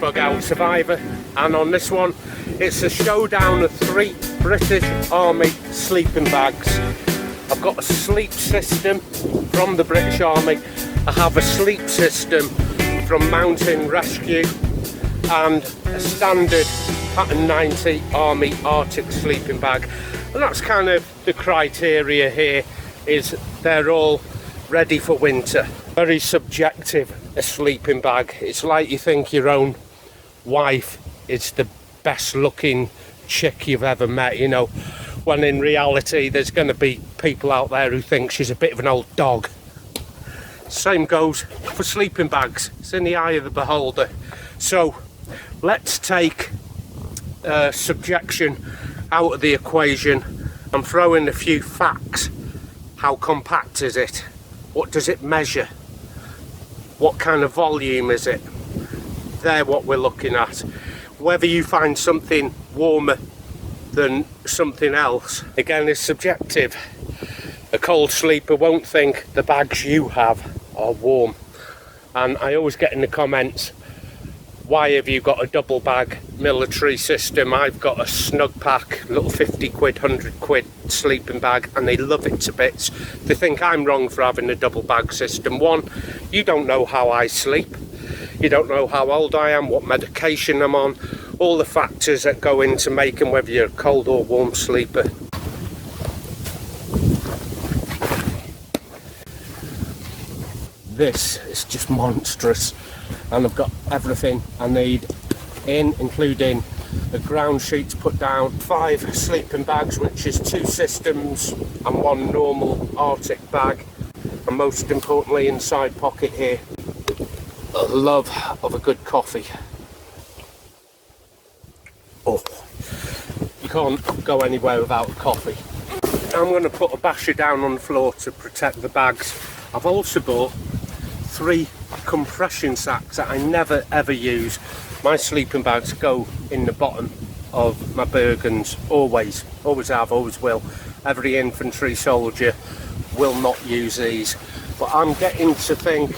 Bug-Out Survivor, and on this one it's a showdown of 3 British Army sleeping bags. I've got a sleep system from the British Army, I have a sleep system from Mountain Rescue, and a standard pattern 90 Army Arctic sleeping bag. And that's kind of the criteria here, is they're all ready for winter. Very subjective, a sleeping bag. It's like you think your own wife is the best looking chick you've ever met, you know, when in reality there's going to be people out there who think she's a bit of an old dog. Same goes for sleeping bags, it's in the eye of the beholder. So let's take subjection out of the equation and throw in a few facts. How compact is it? What does it measure? What kind of volume is it? They're what we're looking at. Whether you find something warmer than something else, again, is subjective. A cold sleeper won't think the bags you have are warm. And I always get in the comments, why have you got a double bag military system? I've got a snug pack, little 50 quid, 100 quid sleeping bag, and they love it to bits. They think I'm wrong for having a double bag system. One, you don't know how I sleep. You don't know how old I am, what medication I'm on, all the factors that go into making whether you're a cold or warm sleeper. This is just monstrous, and I've got everything I need in, including a ground sheet to put down, 5 sleeping bags, which is 2 systems and 1 normal Arctic bag, and most importantly, inside pocket here, a love of a good coffee. Oh, you can't go anywhere without a coffee. I'm going to put a basher down on the floor to protect the bags. I've also bought 3 compression sacks that I never ever use. My sleeping bags go in the bottom of my Bergens, always have, always will. Every infantry soldier will not use these, but I'm getting to think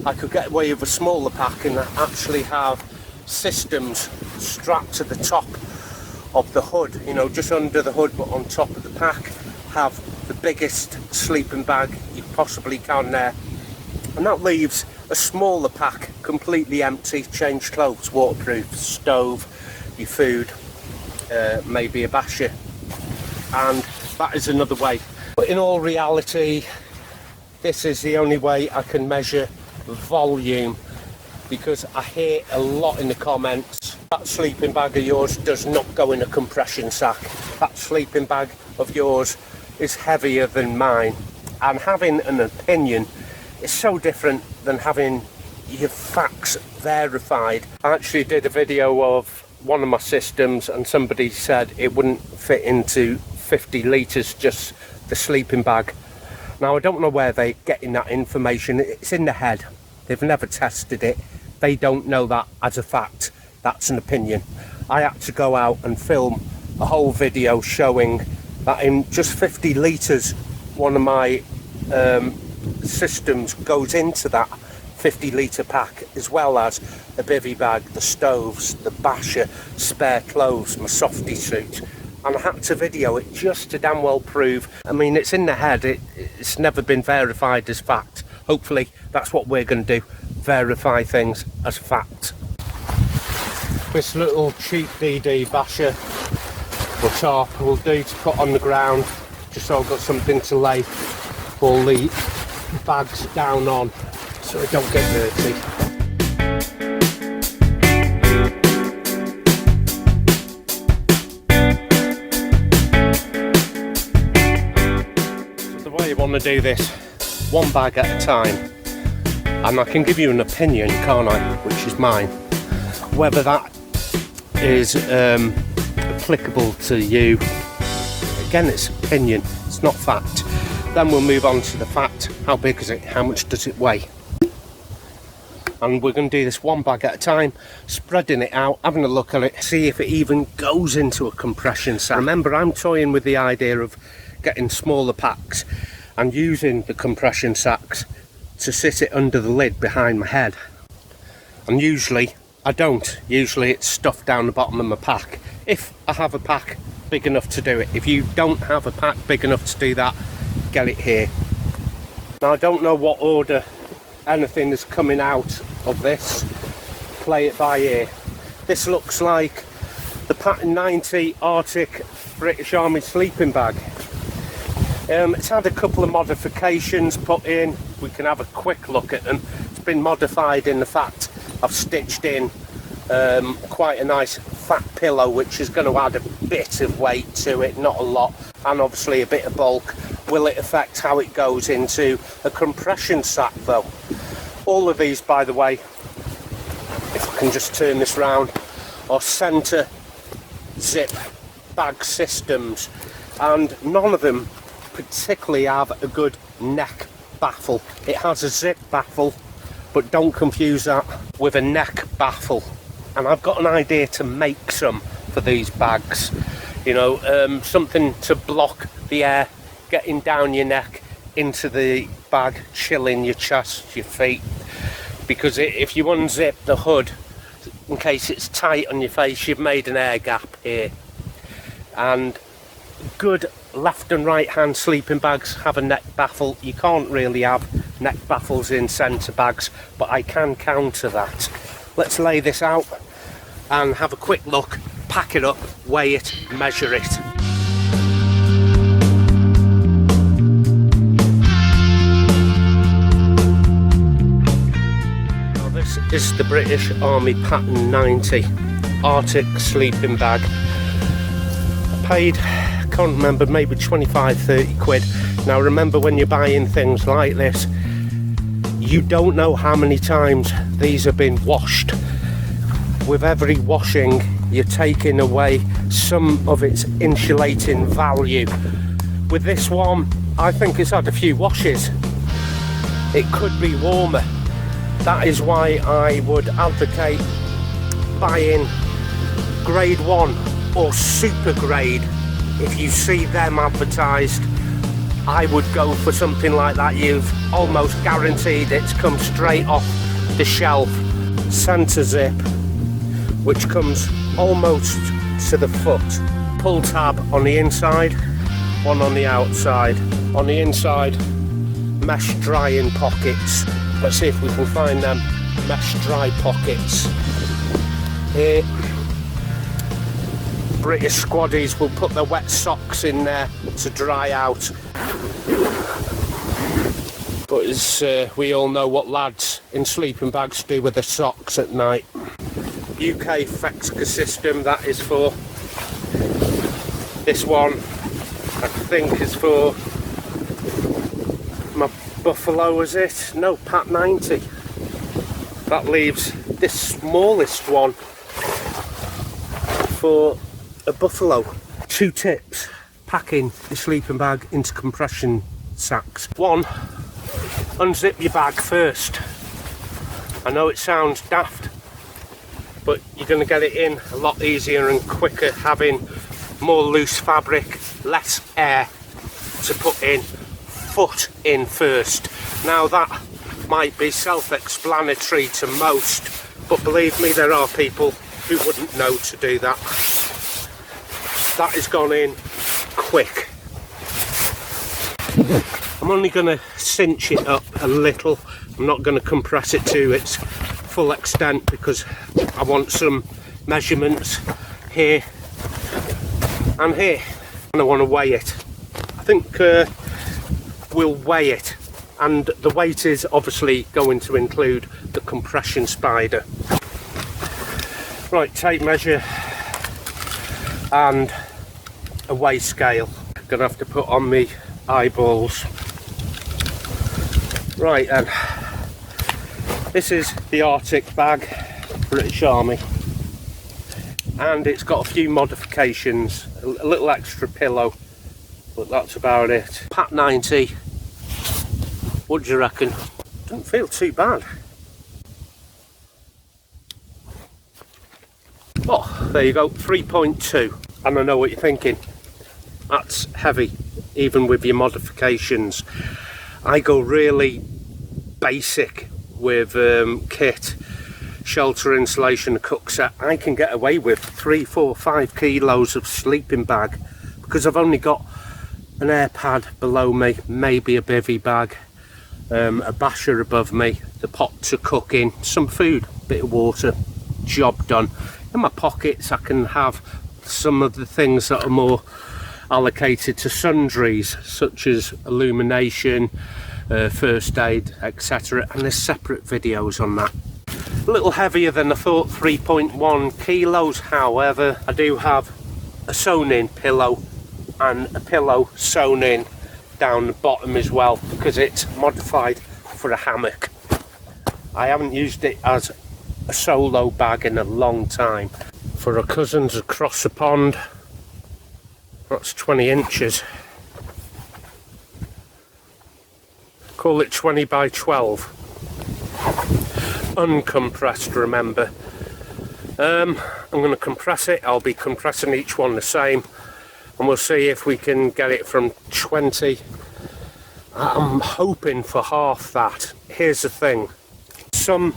I could get away with a smaller pack and actually have systems strapped to the top of the hood, you know, just under the hood but on top of the pack. Have the biggest sleeping bag you possibly can there, and that leaves a smaller pack completely empty. Change clothes, waterproof, stove, your food, maybe a basher, and that is another way. But in all reality, this is the only way I can measure volume, because I hear a lot in the comments, that sleeping bag of yours does not go in a compression sack, that sleeping bag of yours is heavier than mine. And having an opinion is so different than having your facts verified. I actually did a video of one of my systems and somebody said it wouldn't fit into 50 litres, just the sleeping bag. Now I don't know where they're getting that information, it's in the head. They've never tested it, they don't know that as a fact, that's an opinion. I had to go out and film a whole video showing that in just 50 litres one of my systems goes into that 50 litre pack, as well as a bivvy bag, the stoves, the basher, spare clothes, my softy suit. And I had to video it just to damn well prove, I mean, it's in the head, it's never been verified as fact. Hopefully that's what we're going to do, verify things as fact. This little cheap DD basher or tarp will do to put on the ground, just so I've got something to lay all the bags down on so they don't get dirty. So the way you want to do this, 1 bag at a time, and I can give you an opinion, can't I, which is mine. Whether that is applicable to you, again, it's opinion, it's not fact. Then we'll move on to the fact. How big is it? How much does it weigh? And we're going to do this 1 bag at a time, spreading it out, having a look at it, see if it even goes into a compression sack. Remember, I'm toying with the idea of getting smaller packs and using the compression sacks to sit it under the lid behind my head. And usually I don't. Usually it's stuffed down the bottom of my pack, if I have a pack big enough to do it. If you don't have a pack big enough to do that, get it here. Now I don't know what order anything is coming out of this. Play it by ear. This looks like the Pattern 90 Arctic British Army sleeping bag. It's had a couple of modifications put in. We can have a quick look at them. It's been modified in the fact I've stitched in quite a nice fat pillow, which is going to add a bit of weight to it, not a lot, and obviously a bit of bulk. Will it affect how it goes into a compression sack though? All of these, by the way, if I can just turn this round, are centre zip bag systems, and none of them particularly have a good neck baffle. It has a zip baffle, but don't confuse that with a neck baffle. And I've got an idea to make some for these bags, you know, something to block the air getting down your neck into the bag, chilling your chest, your feet, because if you unzip the hood in case it's tight on your face, you've made an air gap here. And good left and right hand sleeping bags have a neck baffle. You can't really have neck baffles in centre bags, but I can counter that. Let's lay this out and have a quick look, pack it up, weigh it, measure it. Now this is the British Army Pattern 90 Arctic sleeping bag. I paid, can't remember, maybe 25-30 quid. Now remember, when you're buying things like this, you don't know how many times these have been washed. With every washing, you're taking away some of its insulating value. With this one, I think it's had a few washes. It could be warmer. That is why I would advocate buying grade 1 or super grade. If you see them advertised, I would go for something like that. You've almost guaranteed it's come straight off the shelf. Centre zip, which comes almost to the foot. Pull tab on the inside, one on the outside. On the inside, mesh drying pockets. Let's see if we can find them mesh dry pockets. Here, British squaddies will put their wet socks in there to dry out. But as we all know what lads in sleeping bags do with their socks at night. UK Fecsa system, that is for. This one I think is for my Buffalo, is it? No, Pat 90. That leaves this smallest one for a Buffalo. 2 tips: packing your sleeping bag into compression sacks. 1, unzip your bag first. I know it sounds daft, but you're going to get it in a lot easier and quicker having more loose fabric, less air to put in. Foot in first. Now that might be self-explanatory to most, but believe me, there are people who wouldn't know to do that. That has gone in quick. I'm only going to cinch it up a little. I'm not going to compress it to its full extent because I want some measurements here and here, and I want to weigh it. I think we'll weigh it, and the weight is obviously going to include the compression spider. Right, tape measure and a weigh scale. Gonna have to put on me eyeballs. Right then, this is the Arctic bag, British Army, and it's got a few modifications, a little extra pillow, but that's about it. Pat 90, what do you reckon? Doesn't feel too bad. Oh, there you go, 3.2. And I know what you're thinking, that's heavy, even with your modifications. I go really basic with kit. shelter, insulation, a cook set, I can get away with 3, 4, 5 kilos of sleeping bag because I've only got an air pad below me, maybe a bivvy bag, a basher above me, the pot to cook in, some food, bit of water, job done. In my pockets I can have some of the things that are more allocated to sundries, such as illumination, first aid, etc., and there's separate videos on that. A little heavier than I thought, 3.1 kilos. However, I do have a sewn in pillow and a pillow sewn in down the bottom as well, because it's modified for a hammock. I haven't used it as a solo bag in a long time. For our cousins across the pond, that's 20 inches. Call it 20 by 12. Uncompressed, remember. I'm going to compress it. I'll be compressing each one the same, and we'll see if we can get it from 20. I'm hoping for half that. Here's the thing. Some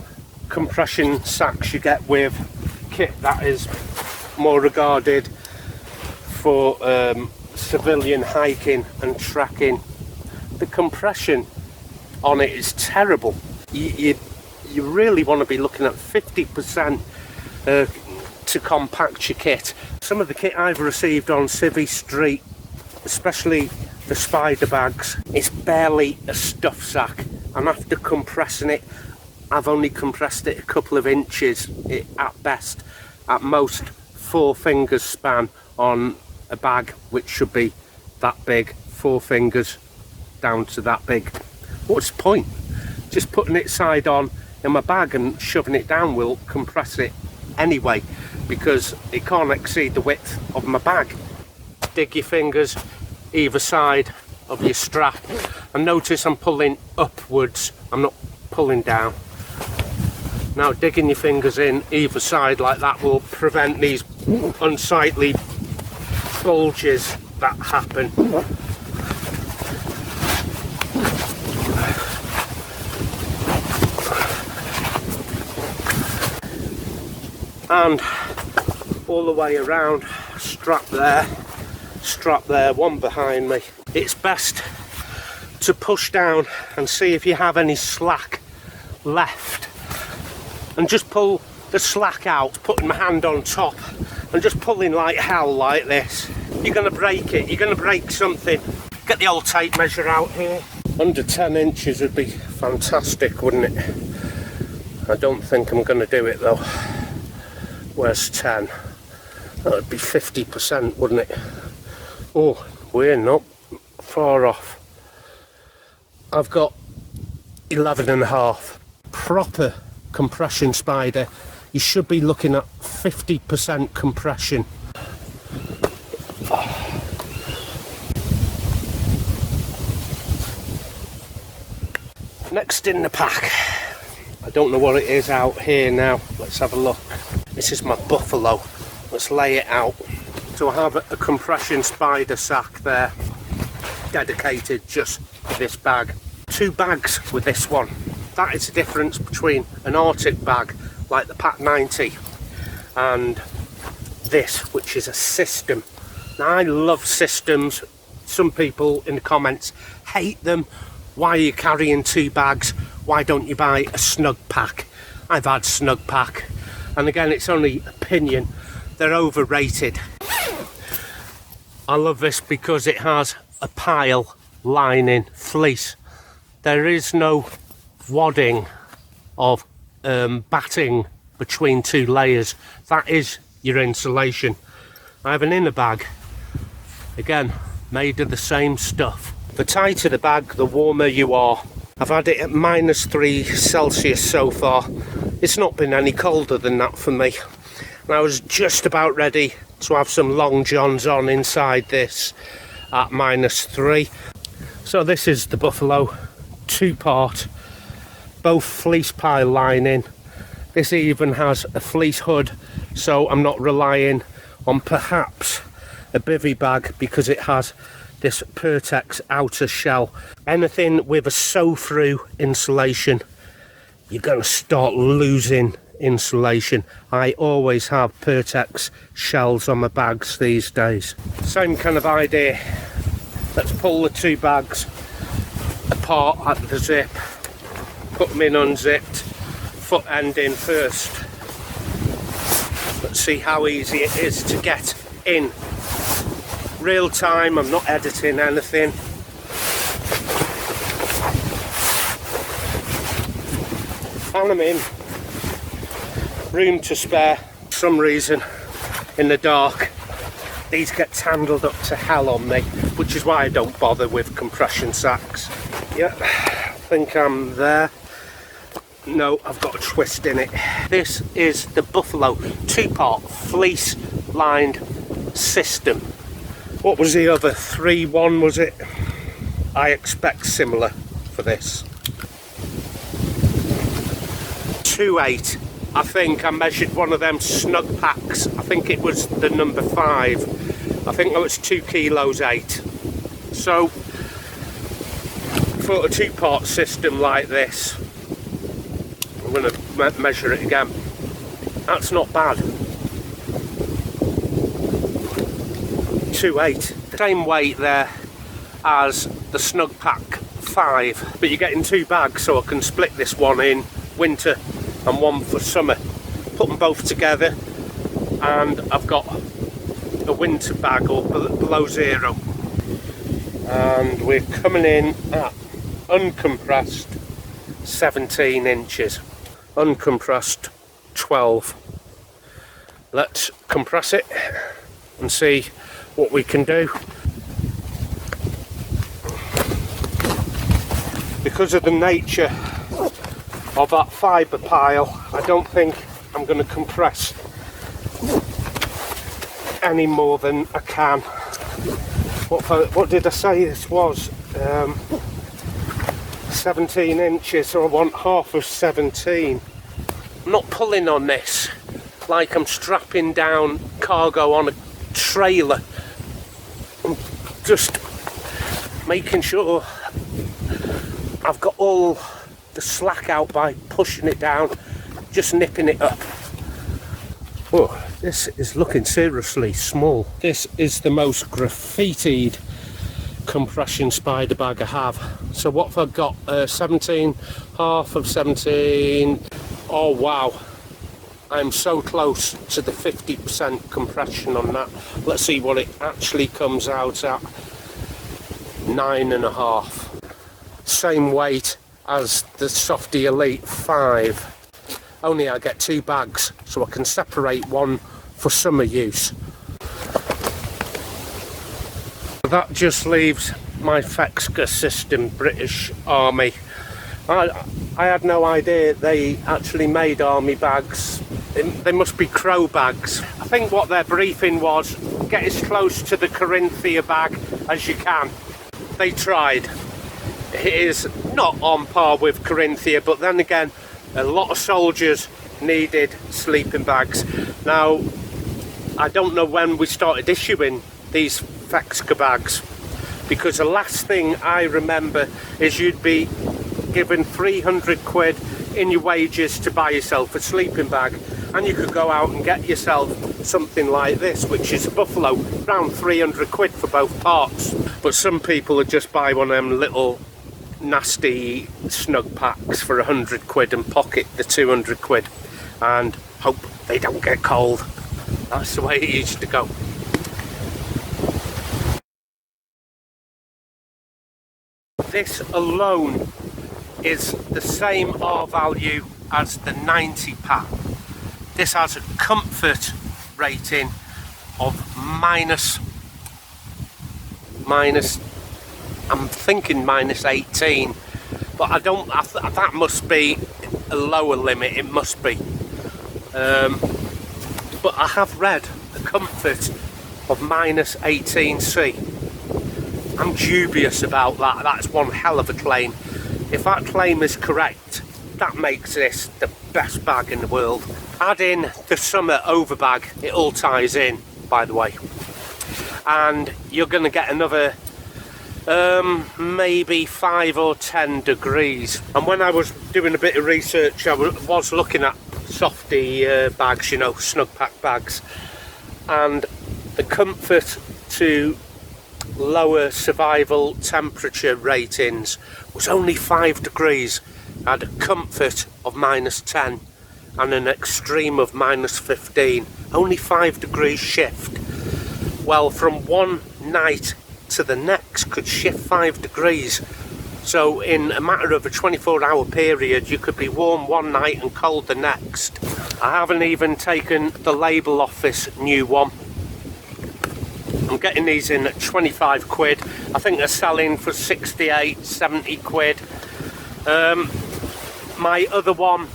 compression sacks you get with kit that is more regarded for civilian hiking and trekking, the compression on it is terrible. You really want to be looking at 50% to compact your kit. Some of the kit I've received on Civvy Street, especially the spider bags, it's barely a stuff sack, and after compressing it, I've only compressed it a couple of inches at best, at most 4 fingers span on a bag which should be that big, 4 fingers down to that big. What's the point? Just putting it side on in my bag and shoving it down will compress it anyway, because it can't exceed the width of my bag. Dig your fingers either side of your strap, and notice I'm pulling upwards, I'm not pulling down. Now digging your fingers in either side like that will prevent these unsightly bulges that happen. And all the way around, strap there, one behind me. It's best to push down and see if you have any slack left, and just pull the slack out, putting my hand on top and just pulling like hell like this. You're going to break it, you're going to break something. Get the old tape measure out here. Under 10 inches would be fantastic, wouldn't it? I don't think I'm going to do it though. Where's 10? That would be 50%, wouldn't it? Oh, we're not far off. I've got 11.5. Proper compression spider, you should be looking at 50% compression. Next in the pack, I don't know what it is out here now. Let's have a look. This is my buffalo. Let's lay it out. So I have a compression spider sack there, dedicated just to this bag. 2 bags with this one. That is the difference between an Arctic bag like the Pack 90 and this, which is a system. Now I love systems. Some people in the comments hate them. Why are you carrying 2 bags? Why don't you buy a snug pack? I've had snug pack, and again, it's only opinion. They're overrated. I love this because it has a pile lining fleece. There is no wadding of batting between 2 layers. That is your insulation. I have an inner bag, again made of the same stuff. The tighter the bag, the warmer you are. I've had it at -3 Celsius so far. It's not been any colder than that for me. And I was just about ready to have some long johns on inside this at -3. So this is the buffalo, 2-part, both fleece pile lining. This even has a fleece hood, so I'm not relying on perhaps a bivvy bag because it has this Pertex outer shell. Anything with a sew-through insulation, you're going to start losing insulation. I always have Pertex shells on my bags these days. Same kind of idea. Let's pull the two bags apart at the zip, put them in unzipped, foot end in first. Let's see how easy it is to get in. Real time, I'm not editing anything. And I'm in. Room to spare. For some reason, in the dark, these get tangled up to hell on me, which is why I don't bother with compression sacks. Yep, I think I'm there. No, I've got a twist in it. This is the Buffalo 2-part fleece lined system. What was the other? 3-1 was it? I expect similar for this. 2.8. I think I measured one of them snug packs. I think it was the number 5. I think that was 2 kilos 8. So for a 2-part system like this, I'm going to measure it again. That's not bad. 2.8. Same weight there as the Snug Pack 5, but you're getting 2 bags, so I can split this one in winter and one for summer. Put them both together, and I've got a winter bag or below 0. And we're coming in at uncompressed 17 inches. Uncompressed 12. Let's compress it and see what we can do. Because of the nature of that fibre pile, I don't think I'm going to compress any more than I can. What did I say this was? 17 inches, so I want half of 17. I'm not pulling on this like I'm strapping down cargo on a trailer. I'm just making sure I've got all the slack out by pushing it down, just nipping it up. Oh, this is looking seriously small. This is the most graffitied compression spider bag I have. So what have I got? 17, half of 17. Oh wow, I'm so close to the 50% compression on that. Let's see what it actually comes out at. 9.5. Same weight as the Softy Elite 5. Only I get 2 bags, so I can separate one for summer use. That just leaves my Fecsa system, British Army. I had no idea they actually made army bags. They must be crow bags. I think what their briefing was, get as close to the Corinthia bag as you can. They tried. It is not on par with Corinthia, but then again, a lot of soldiers needed sleeping bags. Now, I don't know when we started issuing these Fecsa bags, because the last thing I remember is you'd be given 300 quid in your wages to buy yourself a sleeping bag, and you could go out and get yourself something like this, which is a Buffalo, around 300 quid for both parts. But some people would just buy one of them little nasty snug packs for 100 quid and pocket the 200 quid and hope they don't get cold. That's the way it used to go. This alone is the same R value as the 90 pack. This has a comfort rating of minus, I'm thinking minus 18, but that must be a lower limit, it must be. But I have read a comfort of minus 18C. I'm dubious about that. That's one hell of a claim. If that claim is correct, that makes this the best bag in the world. Add in the summer over bag, it all ties in, by the way. And you're going to get another maybe 5 or 10 degrees. And when I was doing a bit of research, I was looking at softy bags, you know, snug pack bags, and the comfort to lower survival temperature ratings was only 5 degrees. I had a comfort of -10 and an extreme of -15, only 5 degrees shift. Well, from one night to the next could shift 5 degrees. So in a matter of a 24-hour period, you could be warm one night and cold the next. I haven't even taken the label off this new one. I'm getting these in at 25 quid. I think they're selling for 68, 70 quid. My other one,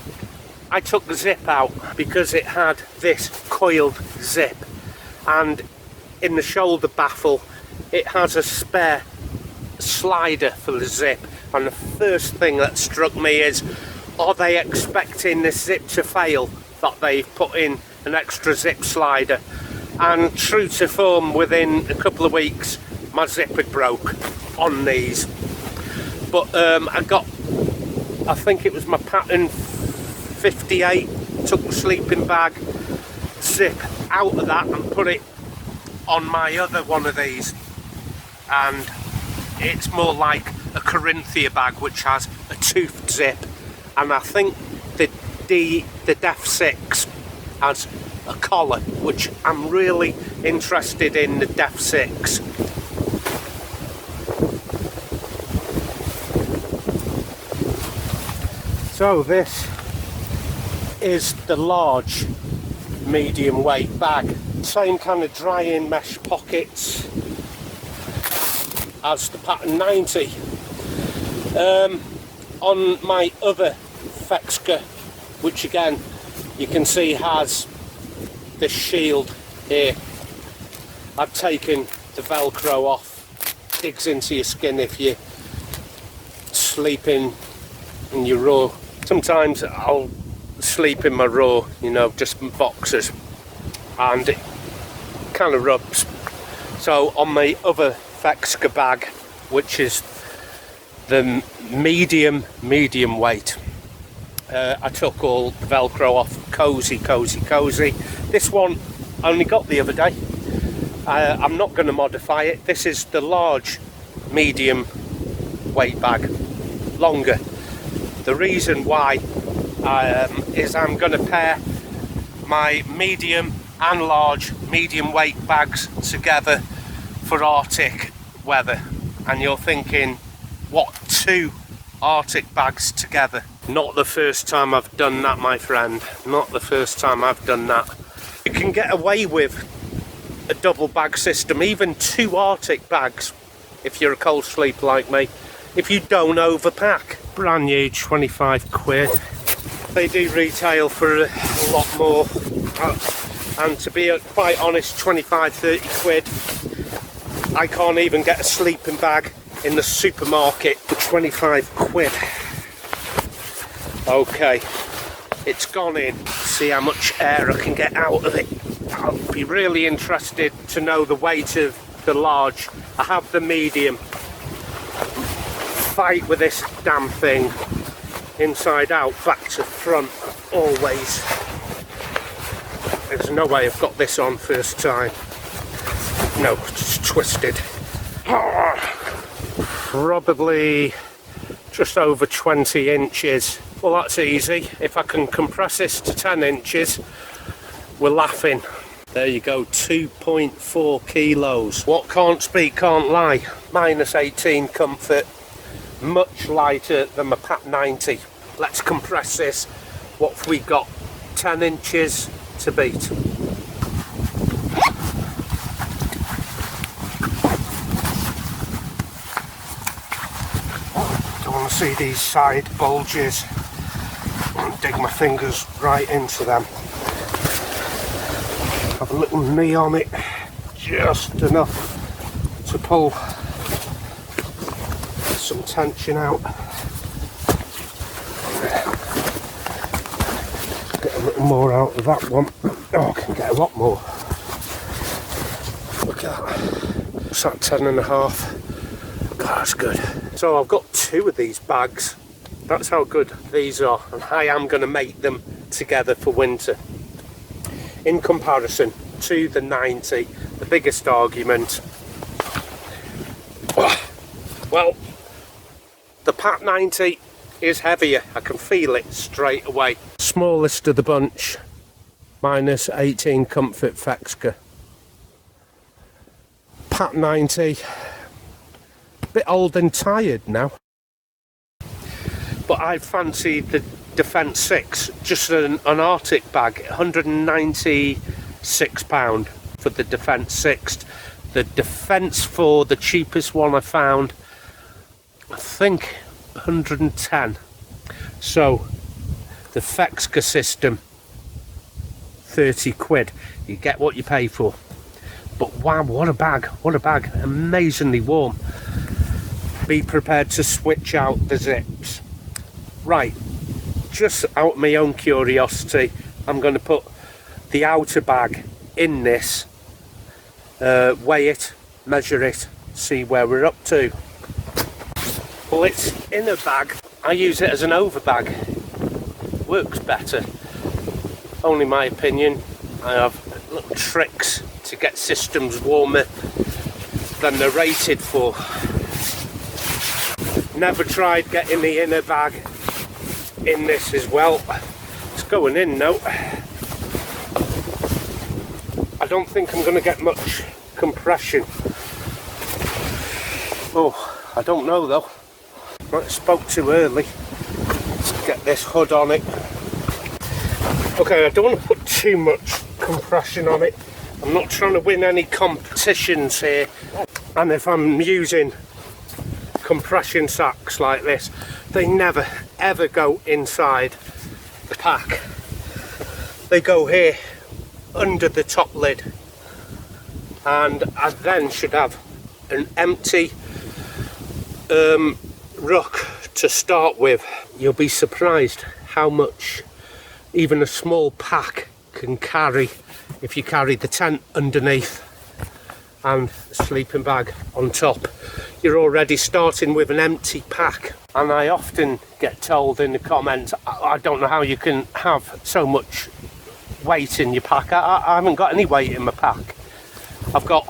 I took the zip out because it had this coiled zip, and in the shoulder baffle it has a spare slider for the zip, and the first thing that struck me is, are they expecting this zip to fail, that they've put in an extra zip slider? And true to form, within a couple of weeks my zip had broke on these. But I think it was my pattern 58, took the sleeping bag zip out of that and put it on my other one of these, and it's more like a Corinthia bag which has a toothed zip, and I think the Def 6 has a collar, which I'm really interested in, the Def 6. So this is the large medium weight bag, same kind of drying mesh pockets as the pattern 90. On my other Fecsa, which again you can see has this shield here, I've taken the velcro off. Digs into your skin if you sleep in your raw. Sometimes I'll sleep in my raw, you know, just boxers, and it kind of rubs. So on my other Fecsa bag, which is the medium weight, I took all the velcro off. Cozy. This one I only got the other day. I'm not going to modify it. This is the large medium weight bag, longer. The reason why is I'm going to pair my medium and large medium weight bags together for Arctic weather. And you're thinking, what, 2 Arctic bags together? Not the first time I've done that, my friend. Not the first time I've done that. You can get away with a double bag system, even 2 Arctic bags, if you're a cold sleeper like me, if you don't overpack. Brand new, 25 quid. They do retail for a lot more, and to be quite honest, 25-30 quid. I can't even get a sleeping bag in the supermarket for 25 quid. Okay, it's gone in. See how much air I can get out of it. I'll be really interested to know the weight of the large. I have the medium. Fight with this damn thing inside out, back to front, always. There's no way I've got this on first time. No, it's twisted. Probably just over 20 inches. Well, that's easy. If I can compress this to 10 inches, we're laughing. There you go, 2.4 kilos. What can't speak, can't lie. -18 comfort. Much lighter than my Pat 90. Let's compress this. What have we got? 10 inches to beat. Don't want to see these side bulges. I'll dig my fingers right into them. Have a little knee on it, just enough to pull some tension out. Get a little more out of that one. Oh, I can get a lot more. Look at that. It's at 10.5. That's good. So I've got 2 of these bags. That's how good these are, and I am going to make them together for winter. In comparison to the 90, the biggest argument, well, the Pat 90 is heavier. I can feel it straight away. Smallest of the bunch, minus 18 comfort Fecsa. Pat 90, a bit old and tired now. But I fancy the Defence 6, just an Arctic bag, £196 for the Defence 6. The Defence 4, the cheapest one I found, I think 110. So the Fecsa system, 30 quid. You get what you pay for. But wow, what a bag, amazingly warm. Be prepared to switch out the zips. Right, just out of my own curiosity, I'm going to put the outer bag in this, weigh it, measure it, see where we're up to. Well, it's in a bag. I use it as an overbag. Works better. Only my opinion. I have little tricks to get systems warmer than they're rated for. Never tried getting the inner bag in this as well. It's going in now. I don't think I'm going to get much compression. Oh, I don't know though. I spoke too early. Let's get this hood on it. Okay, I don't want to put too much compression on it. I'm not trying to win any competitions here. And if I'm using compression sacks like this, they never ever go inside the pack. They go here under the top lid, and I then should have an empty ruck to start with. You'll be surprised how much even a small pack can carry if you carry the tent underneath and a sleeping bag on top. You're already starting with an empty pack. And I often get told in the comments, I don't know how you can have so much weight in your pack. I haven't got any weight in my pack. I've got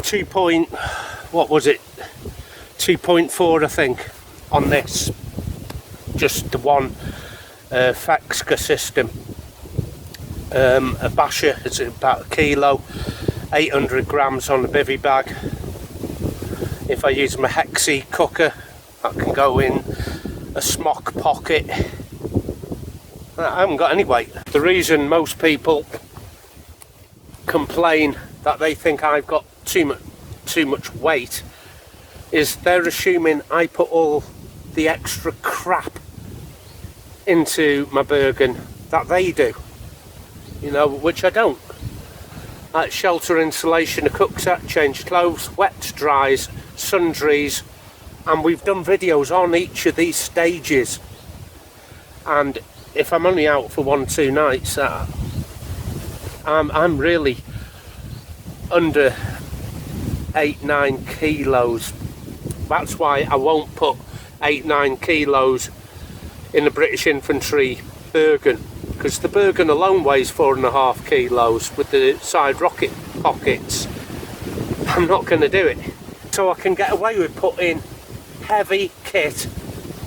2.4 I think on this, just the one Fecsa system. A basher is about a kilo, 800 grams on the bivvy bag. If I use my hexi cooker, that can go in a smock pocket. I haven't got any weight. The reason most people complain that they think I've got too much weight is they're assuming I put all the extra crap into my Bergen that they do, you know, which I don't. Like shelter, insulation, a cook set, change clothes, wet dries, sundries, and we've done videos on each of these stages. And if I'm only out for 1-2 nights, I'm really under 8-9 kilos. That's why I won't put 8-9 kilos in the British Infantry Bergen, because the Bergen alone weighs 4.5 kilos with the side rocket pockets. I'm not going to do it. So I can get away with putting heavy kit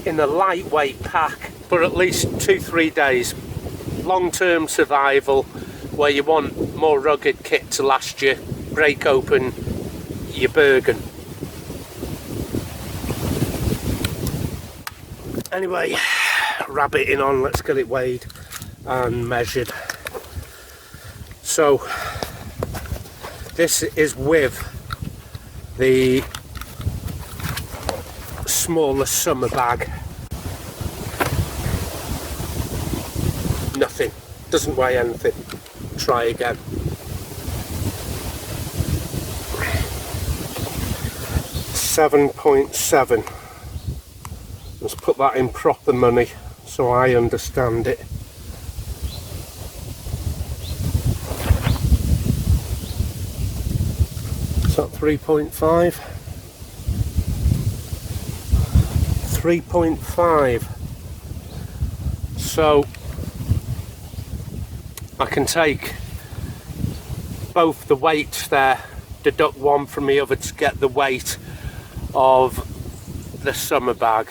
in a lightweight pack for at least 2-3 days. Long-term survival, where you want more rugged kit to last you, break open your Bergen. Anyway, rabbiting on, let's get it weighed and measured. So this is with the smaller summer bag. Nothing, doesn't weigh anything. Try again. .7. Let's put that in proper money so I understand it. Is that 3.5? 3.5. So I can take both the weights there, deduct one from the other to get the weight of the summer bag.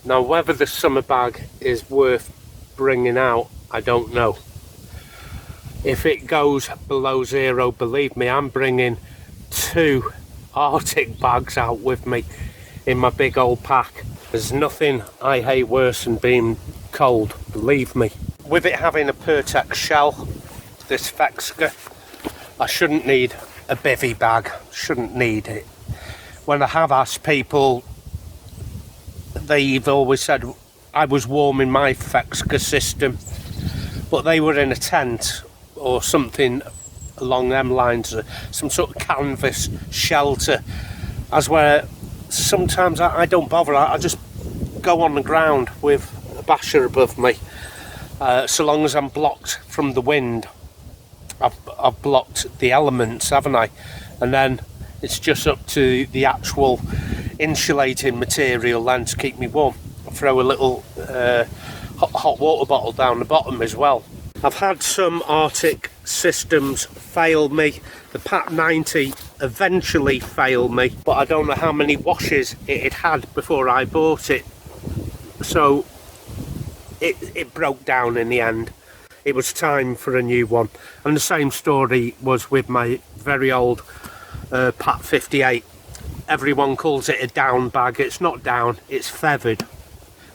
Now whether the summer bag is worth bringing out, I don't know. If it goes below zero, believe me, I'm bringing 2 Arctic bags out with me in my big old pack. There's nothing I hate worse than being cold, believe me. With it having a Pertex shell, this Fecsa, I shouldn't need a bivvy bag, shouldn't need it. When I have asked people, they've always said I was warm in my Fecsa system, but they were in a tent or something along them lines, some sort of canvas shelter, as where sometimes I don't bother. I just go on the ground with a basher above me, so long as I'm blocked from the wind. I've blocked the elements, haven't I? And then it's just up to the actual insulating material then to keep me warm. I throw a little hot water bottle down the bottom as well. I've had some Arctic systems fail me. The Pat 90 eventually failed me, but I don't know how many washes it had before I bought it. So it broke down in the end. It was time for a new one. And the same story was with my very old Pat 58. Everyone calls it a down bag. It's not down, it's feathered.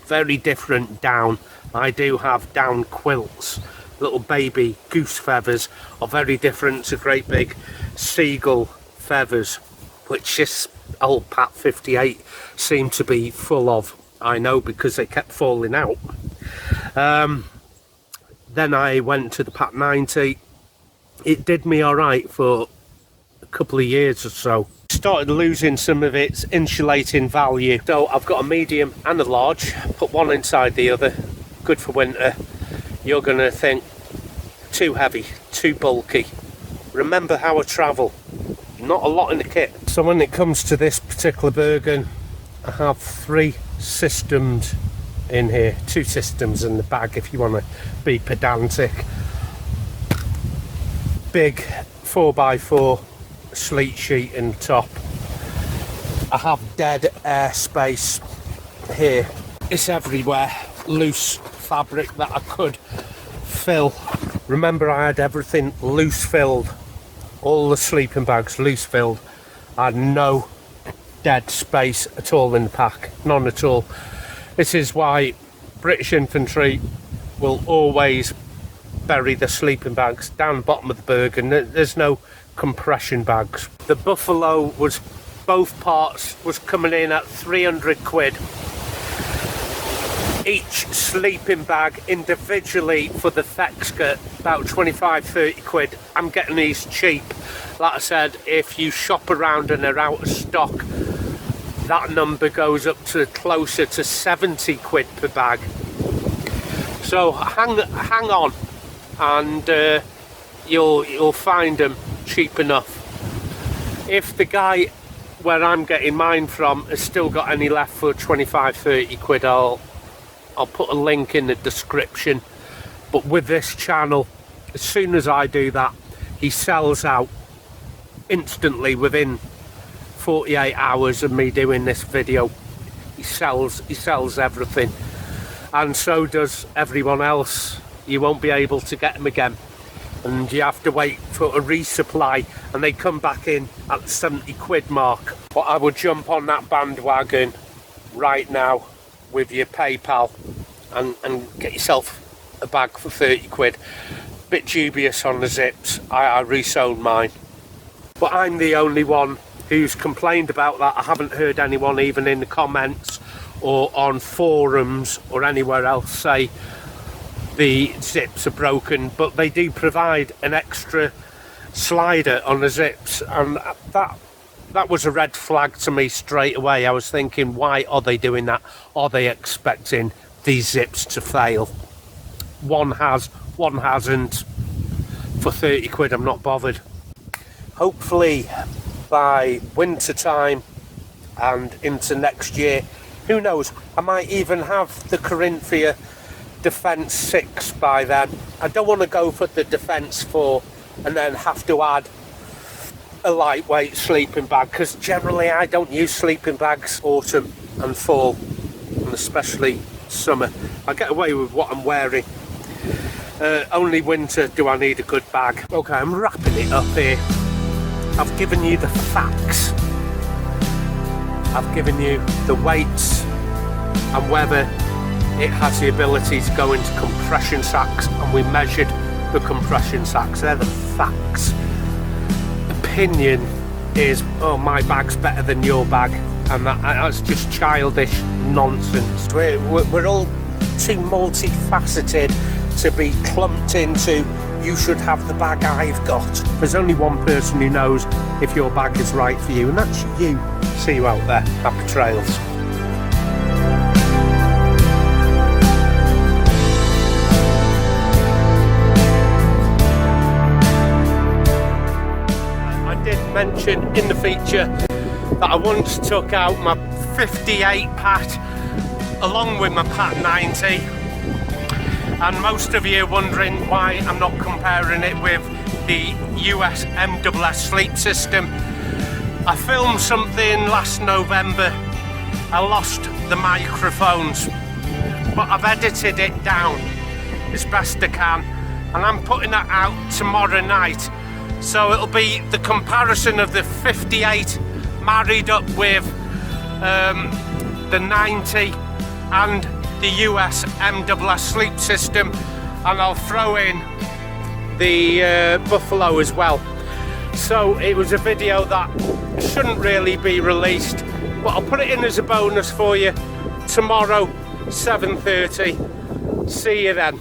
Very different down. I do have down quilts. Little baby goose feathers are very different to great big seagull feathers, which this old Pat 58 seemed to be full of. I know, because they kept falling out. Then I went to the Pat 90. It did me alright for a couple of years or so. Started losing some of its insulating value. So I've got a medium and a large, put one inside the other. Good for winter. You're going to think, too heavy, too bulky. Remember how I travel. Not a lot in the kit. So when it comes to this particular Bergen, I have 3 systems in here. 2 systems in the bag if you want to be pedantic. Big 4x4 sleet sheet in the top. I have dead air space here. It's everywhere. Loose fabric that I could fill. Remember, I had everything loose filled. All the sleeping bags loose filled. I had no dead space at all in the pack. None at all. This is why British infantry will always bury the sleeping bags down the bottom of the Bergen. There's no compression bags. The Buffalo was, both parts was coming in at 300 quid. Each sleeping bag individually for the Fecsa, about 25-30 quid. I'm getting these cheap. Like I said, if you shop around and they're out of stock, that number goes up to closer to 70 quid per bag. So hang on, and you'll find them cheap enough. If the guy where I'm getting mine from has still got any left for 25-30 quid, I'll put a link in the description. But with this channel, as soon as I do that, he sells out instantly within 48 hours of me doing this video. He sells everything, and so does everyone else. You won't be able to get them again, and you have to wait for a resupply, and they come back in at the 70 quid mark. But I would jump on that bandwagon right now with your PayPal and get yourself a bag for 30 quid. Bit dubious on the zips. I resold mine, but I'm the only one who's complained about that. I haven't heard anyone, even in the comments or on forums or anywhere else, say the zips are broken. But they do provide an extra slider on the zips, and that was a red flag to me straight away. I was thinking, why are they doing that? Are they expecting these zips to fail? One has, one hasn't. For 30 quid, I'm not bothered. Hopefully by winter time and into next year. Who knows, I might even have the Corinthia Defence 6 by then. I don't want to go for the Defence 4 and then have to add a lightweight sleeping bag, because generally I don't use sleeping bags autumn and fall, and especially summer. I get away with what I'm wearing. Only winter do I need a good bag. Okay, I'm wrapping it up here. I've given you the facts. I've given you the weights and whether it has the ability to go into compression sacks, and we measured the compression sacks. They're the facts. Opinion is, oh, my bag's better than your bag, and that's just childish nonsense. We're all too multifaceted to be clumped into, you should have the bag I've got. There's only one person who knows if your bag is right for you, and that's you. See you out there. Happy trails. I did mention in the feature that I once took out my 58 Pat along with my Pat 90. And most of you are wondering why I'm not comparing it with the US MSS sleep system. I filmed something last November. I lost the microphones, but I've edited it down as best I can, and I'm putting that out tomorrow night. So it'll be the comparison of the 58 married up with the 90 and the US MSS sleep system, and I'll throw in the Buffalo as well. So it was a video that shouldn't really be released, but I'll put it in as a bonus for you tomorrow, 7:30. See you then.